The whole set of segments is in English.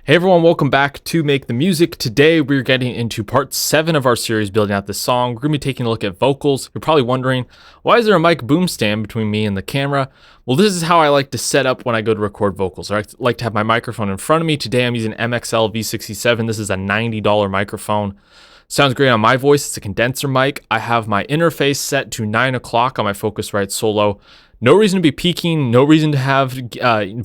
Hey everyone, welcome back to Make the Music. Today we're getting into part 7 of our series building out this song. We're going to be taking a look at vocals. You're probably wondering, why is there a mic boom stand between me and the camera? Well, this is how I like to set up when I go to record vocals. I like to have my microphone in front of me. Today I'm using MXL V67. This is a $90 microphone. Sounds great on my voice. It's a condenser mic. I have my interface set to 9 o'clock on my Focusrite Solo. No reason to be peaking, no reason to have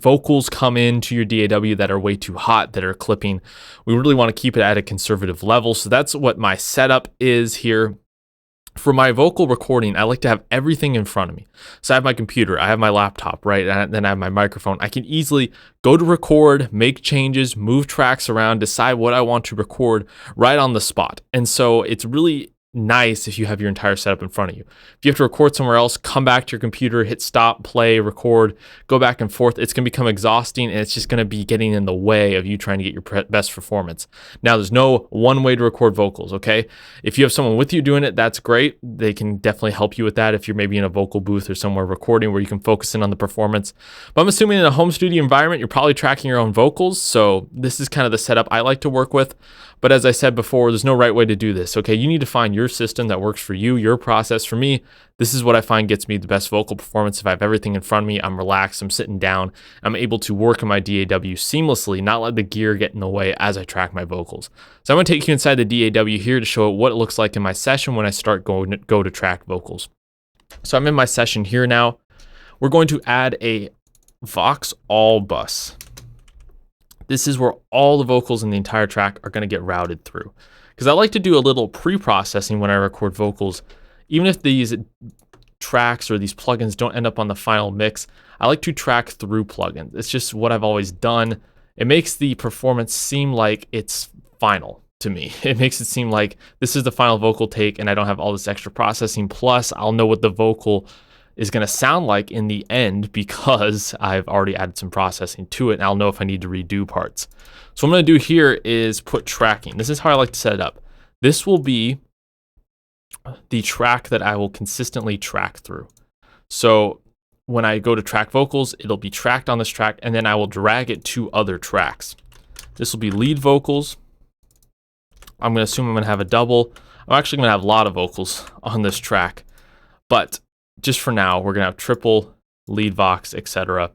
vocals come into your DAW that are way too hot, that are clipping. We really want to keep it at a conservative level. So that's what my setup is here. For my vocal recording, I like to have everything in front of me. So I have my computer, I have my laptop, right? And then I have my microphone. I can easily go to record, make changes, move tracks around, decide what I want to record right on the spot. And so it's really nice if you have your entire setup in front of you. If you have to record somewhere else, come back to your computer, hit stop, play, record, go back and forth. It's going to become exhausting and it's just going to be getting in the way of you trying to get your best performance. Now, there's no one way to record vocals, okay? If you have someone with you doing it, that's great. They can definitely help you with that if you're maybe in a vocal booth or somewhere recording where you can focus in on the performance. But I'm assuming in a home studio environment, you're probably tracking your own vocals. So this is kind of the setup I like to work with. But as I said before, there's no right way to do this, okay? You need to find your system that works for you, your process. For me, this is what I find gets me the best vocal performance. If I have everything in front of me, I'm relaxed, I'm sitting down, I'm able to work in my DAW seamlessly, not let the gear get in the way as I track my vocals. So I'm gonna take you inside the DAW here to show what it looks like in my session when I start go to track vocals. So I'm in my session here now. We're going to add a Vox All bus. This is where all the vocals in the entire track are going to get routed through. Because I like to do a little pre-processing when I record vocals. Even if these tracks or these plugins don't end up on the final mix, I like to track through plugins. It's just what I've always done. It makes the performance seem like it's final to me. It makes it seem like this is the final vocal take and I don't have all this extra processing. Plus, I'll know what the vocal is going to sound like in the end because I've already added some processing to it and I'll know if I need to redo parts. So what I'm going to do here is put tracking. This is how I like to set it up. This will be the track that I will consistently track through. So when I go to track vocals, it'll be tracked on this track and then I will drag it to other tracks. This will be lead vocals. I'm going to assume I'm going to have a double. I'm actually going to have a lot of vocals on this track, but just for now, we're going to have triple, lead vox, etc.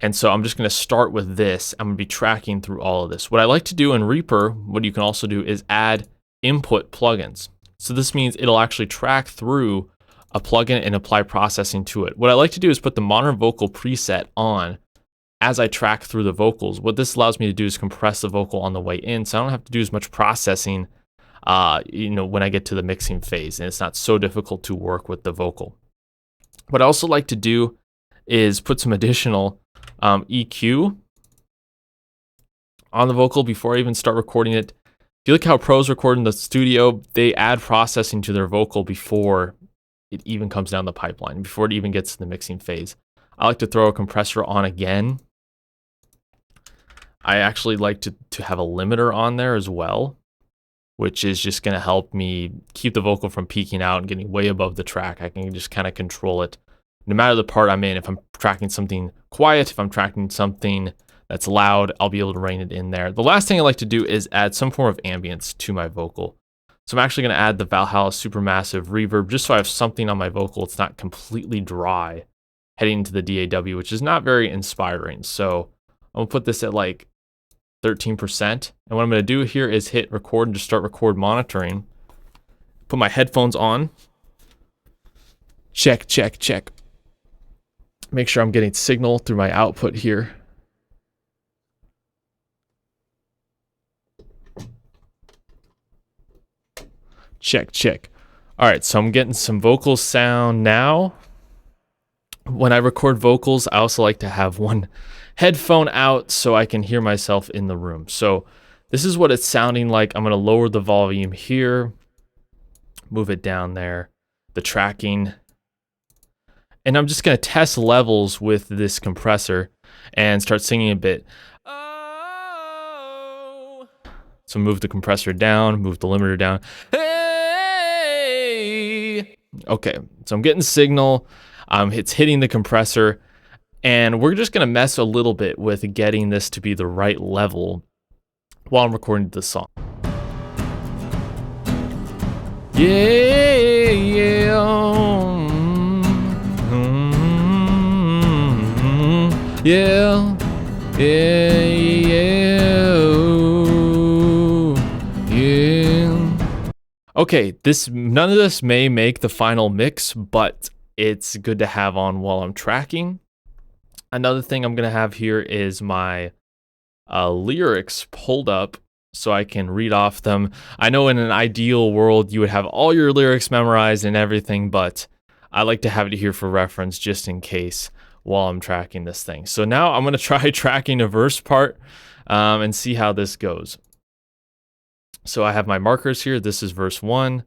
And so I'm just going to start with this. I'm going to be tracking through all of this. What I like to do in Reaper, what you can also do is add input plugins. So this means it'll actually track through a plugin and apply processing to it. What I like to do is put the modern vocal preset on as I track through the vocals. What this allows me to do is compress the vocal on the way in, so I don't have to do as much processing when I get to the mixing phase, and it's not so difficult to work with the vocal. What I also like to do is put some additional EQ on the vocal before I even start recording it. If you look how pros record in the studio, they add processing to their vocal before it even comes down the pipeline, before it even gets to the mixing phase. I like to throw a compressor on again. I actually like to have a limiter on there as well, which is just going to help me keep the vocal from peaking out and getting way above the track. I can just kind of control it no matter the part I'm in. If I'm tracking something quiet, if I'm tracking something that's loud, I'll be able to rein it in there. The last thing I like to do is add some form of ambience to my vocal. So I'm actually going to add the Valhalla Supermassive Reverb just so I have something on my vocal. It's not completely dry heading into the DAW, which is not very inspiring. So I'm going to put this at like 13%. And what I'm going to do here is hit record and just start record monitoring. Put my headphones on. Check, check, check. Make sure I'm getting signal through my output here. Check, check. All right, so I'm getting some vocal sound now. When I record vocals, I also like to have one headphone out so I can hear myself in the room. So this is what it's sounding like. I'm going to lower the volume here, move it down there, the tracking, and I'm just going to test levels with this compressor and start singing a bit. Oh. So move the compressor down, move the limiter down. Hey. Okay, so I'm getting signal. It's hitting the compressor. And we're just going to mess a little bit with getting this to be the right level while I'm recording the song. Yeah, yeah, yeah, yeah, yeah. Okay, none of this may make the final mix, but it's good to have on while I'm tracking. Another thing I'm gonna have here is my lyrics pulled up so I can read off them. I know in an ideal world you would have all your lyrics memorized and everything, but I like to have it here for reference just in case while I'm tracking this thing. So now I'm gonna try tracking a verse part and see how this goes. So I have my markers here. This is verse 1.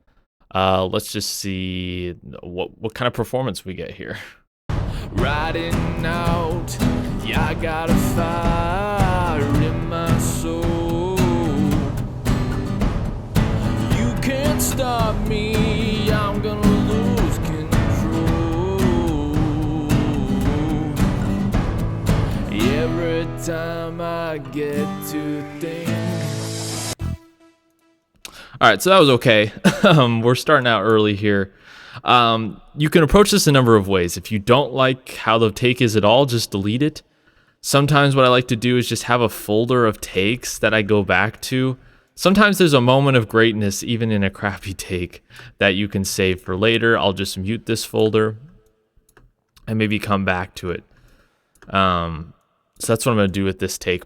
Let's just see what kind of performance we get here. Riding out, yeah, I got a fire in my soul. You can't stop me, I'm gonna lose control. Every time I get to think. All right, so that was okay. We're starting out early here. You can approach this a number of ways. If you don't like how the take is at all, just delete it. Sometimes what I like to do is just have a folder of takes that I go back to. Sometimes there's a moment of greatness, even in a crappy take, that you can save for later. I'll just mute this folder and maybe come back to it. So that's what I'm going to do with this take.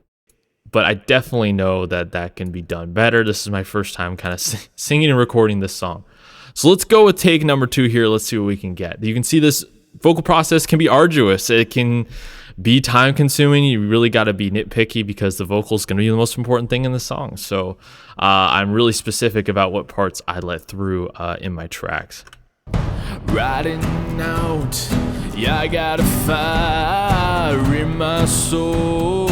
But I definitely know that can be done better. This is my first time kind of singing and recording this song. So let's go with take number 2 here. Let's see what we can get. You can see this vocal process can be arduous. It can be time consuming. You really got to be nitpicky because the vocal is going to be the most important thing in the song. So I'm really specific about what parts I let through in my tracks. Riding out, yeah, I got a fire in my soul.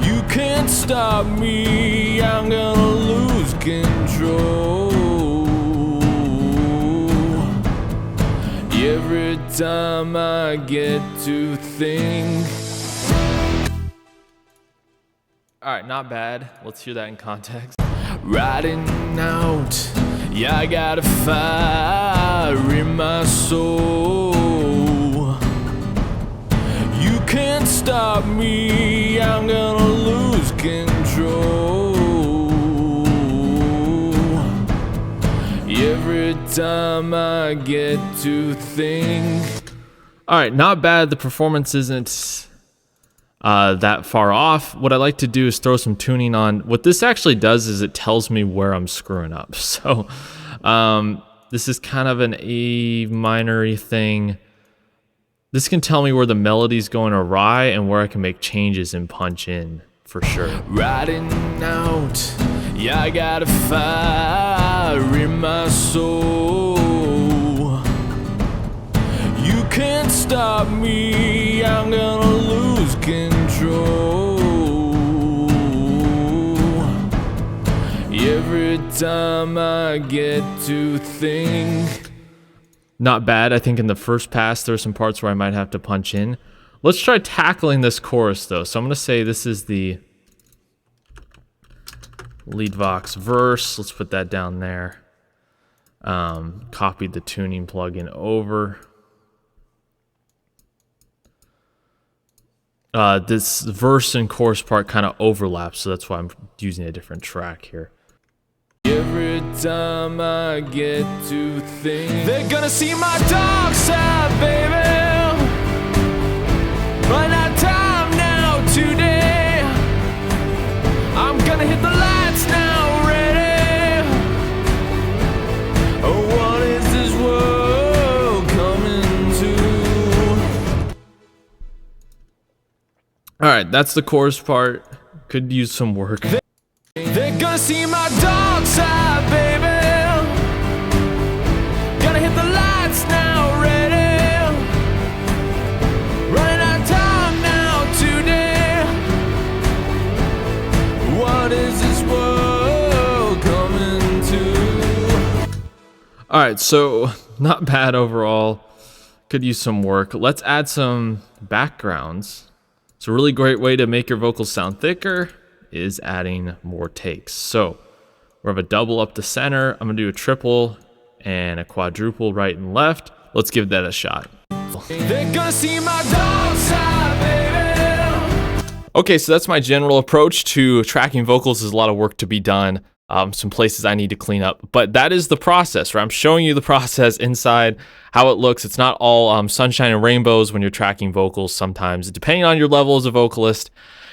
You can't stop me, I'm gonna lose control. Every time I get to think. All right, not bad. Let's hear that in context. Riding out, yeah, I got a fire in my soul. You can't stop me, I'm gonna lose control. Every time I get to think. All right, not bad. The performance isn't that far off. What I like to do is throw some tuning on. What this actually does is it tells me where I'm screwing up. So this is kind of an A minor-y thing. This can tell me where the melody's going awry and where I can make changes and punch in for sure. Riding out, yeah, I got a fire in my soul. You can't stop me, I'm gonna lose control. Every time I get to think. Not bad. I think in the first pass there are some parts where I might have to punch in. Let's try tackling this chorus though. So I'm going to say this is the lead vox verse. Let's put that down there. Copied the tuning plugin over. This verse and chorus part kind of overlaps, so that's why I'm using a different track here. Every time I get to think they're gonna see my dark side, baby. Run out of time now today. I'm gonna hit the lights now, ready. Oh, what is this world coming to? Alright, that's the chorus part. Could use some work. They're gonna see my dark side, baby. Gonna hit the lights now, ready. Running out of time now today. What is this world coming to? Alright, so not bad overall. Could use some work. Let's add some backgrounds. It's a really great way to make your vocals sound thicker is adding more takes. So we have a double up the center. I'm gonna do a triple and a quadruple right and left. Let's give that a shot. They're gonna see my dog side, baby. Okay, so that's my general approach to tracking vocals. There's a lot of work to be done. Some places I need to clean up, but that is the process, right? I'm showing you the process inside, how it looks. It's not all sunshine and rainbows when you're tracking vocals. Sometimes, depending on your level as a vocalist,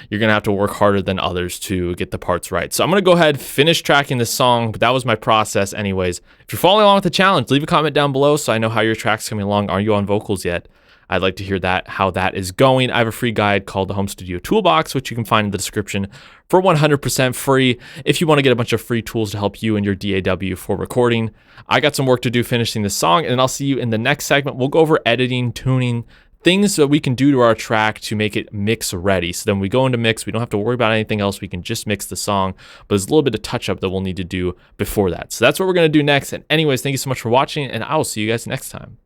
you're gonna have to work harder than others to get the parts right. So I'm gonna go ahead, finish tracking this song, but that was my process anyways. If you're following along with the challenge, leave a comment down below so I know how your track's coming along. Are you on vocals yet? I'd like to hear how that is going. I have a free guide called the Home Studio Toolbox, which you can find in the description for 100% free if you want to get a bunch of free tools to help you in your DAW for recording. I got some work to do finishing this song, and I'll see you in the next segment. We'll go over editing, tuning, things that we can do to our track to make it mix ready. So then when we go into mix, we don't have to worry about anything else. We can just mix the song, but there's a little bit of touch up that we'll need to do before that. So that's what we're going to do next. And anyways, thank you so much for watching, and I will see you guys next time.